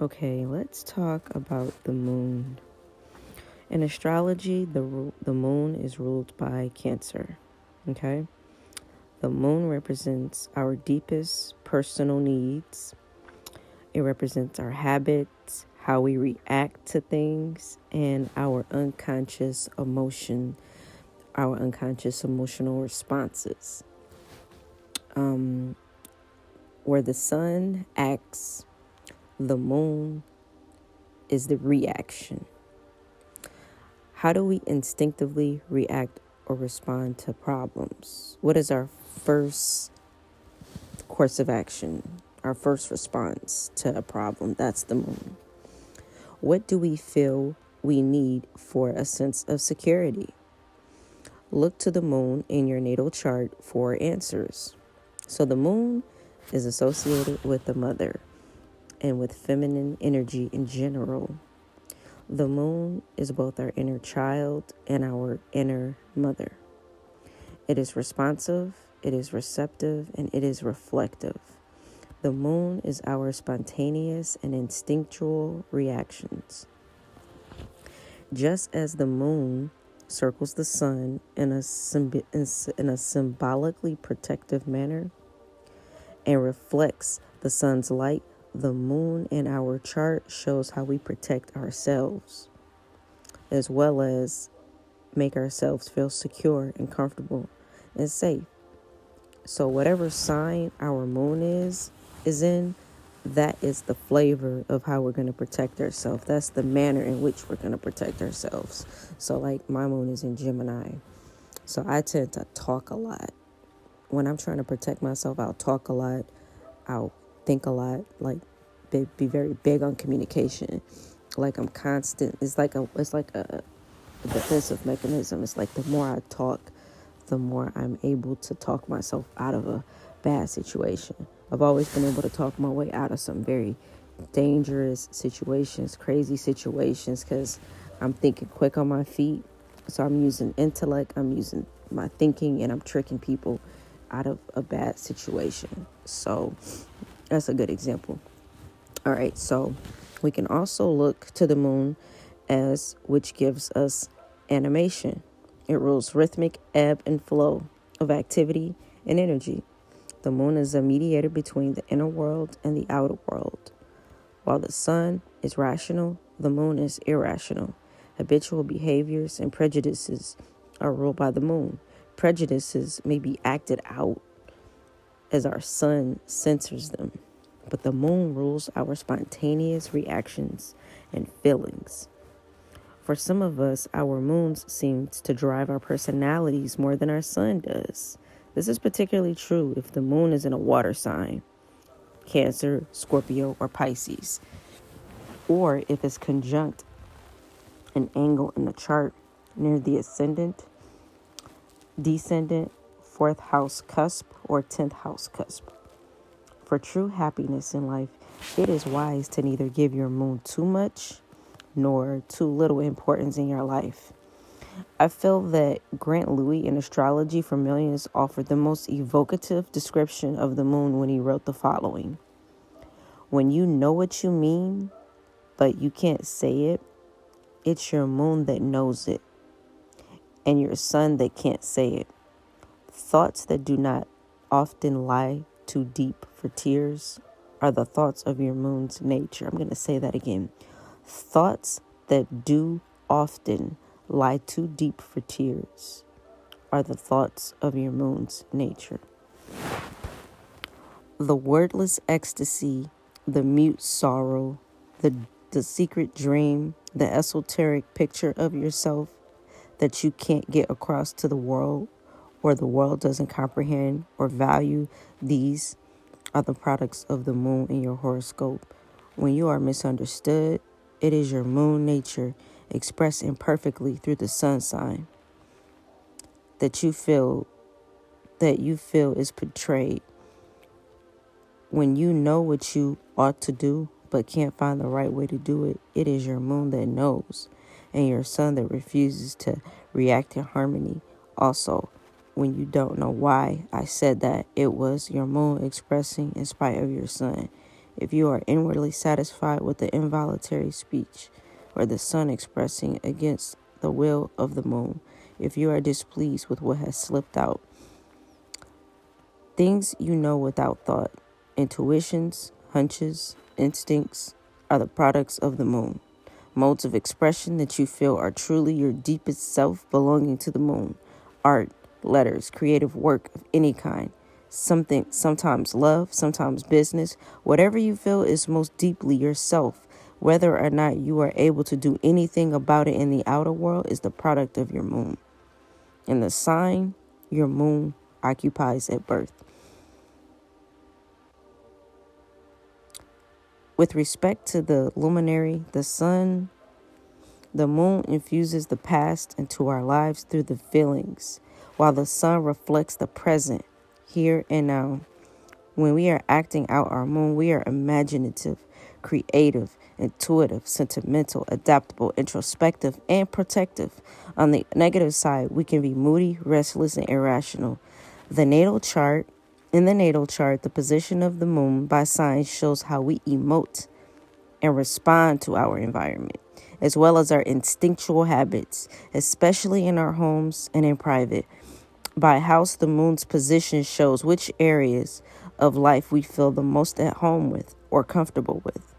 Okay, let's talk about the moon. In astrology, the moon is ruled by Cancer. Okay? The moon represents our deepest personal needs. It represents our habits, how we react to things, and our unconscious emotional responses. Where the sun acts, the moon is the reaction. How do we instinctively react or respond to problems? What is our first course of action, our first response to a problem? That's the moon. What do we feel we need for a sense of security? Look to the moon in your natal chart for answers. So the moon is associated with the mother and with feminine energy in general. The moon is both our inner child and our inner mother. It is responsive, it is receptive, and it is reflective. The moon is our spontaneous and instinctual reactions. Just as the moon circles the sun in a symbolically protective manner and reflects the sun's light, the moon in our chart shows how we protect ourselves, as well as make ourselves feel secure and comfortable and safe. So whatever sign our moon is in, that is the flavor of how we're going to protect ourselves. That's the manner in which we're going to protect ourselves. So like my moon is in Gemini. So I tend to talk a lot. When I'm trying to protect myself, I'll talk a lot. I'll think a lot, like be very big on communication. Like I'm constant. It's like a defensive mechanism. It's like the more I talk, the more I'm able to talk myself out of a bad situation. I've always been able to talk my way out of some very dangerous situations, crazy situations, because I'm thinking quick on my feet. So I'm using intellect, I'm using my thinking, and I'm tricking people out of a bad situation. So that's a good example. All right, so we can also look to the moon which gives us animation. It rules rhythmic ebb and flow of activity and energy. The moon is a mediator between the inner world and the outer world. While the sun is rational, the moon is irrational. Habitual behaviors and prejudices are ruled by the moon. Prejudices may be acted out as our sun censors them, but the moon rules our spontaneous reactions and feelings. For some of us, our moons seem to drive our personalities more than our sun does. This is particularly true if the moon is in a water sign, Cancer, Scorpio, or Pisces, or if it's conjunct an angle in the chart near the ascendant, descendant, 4th house cusp, or 10th house cusp. For true happiness in life, it is wise to neither give your moon too much nor too little importance in your life. I feel that Grant Louis in Astrology for Millions offered the most evocative description of the moon when he wrote the following. When you know what you mean, but you can't say it, it's your moon that knows it, and your sun that can't say it. Thoughts that do not often lie too deep for tears are the thoughts of your moon's nature. I'm going to say that again. Thoughts that do often lie too deep for tears are the thoughts of your moon's nature. The wordless ecstasy, the mute sorrow, the secret dream, the esoteric picture of yourself that you can't get across to the world, or the world doesn't comprehend or value, these are the products of the moon in your horoscope. When you are misunderstood, it is your moon nature expressed imperfectly through the sun sign that you feel is portrayed. When you know what you ought to do but can't find the right way to do it, it is your moon that knows, and your sun that refuses to react in harmony. Also, when you don't know why I said that, it was your moon expressing in spite of your sun. If you are inwardly satisfied with the involuntary speech or the sun expressing against the will of the moon, if you are displeased with what has slipped out, things you know without thought, intuitions, hunches, instincts are the products of the moon. Modes of expression that you feel are truly your deepest self belonging to the moon. Art, letters, creative work of any kind. Sometimes love, sometimes business. Whatever you feel is most deeply yourself. Whether or not you are able to do anything about it in the outer world is the product of your moon. And the sign your moon occupies at birth. With respect to the luminary, the sun, the moon infuses the past into our lives through the feelings, while the sun reflects the present, here and now. When we are acting out our moon, we are imaginative, creative, intuitive, sentimental, adaptable, introspective, and protective. On the negative side, we can be moody, restless, and irrational. In the natal chart, the position of the moon by sign shows how we emote and respond to our environment, as well as our instinctual habits, especially in our homes and in private. By house, the moon's position shows which areas of life we feel the most at home with or comfortable with.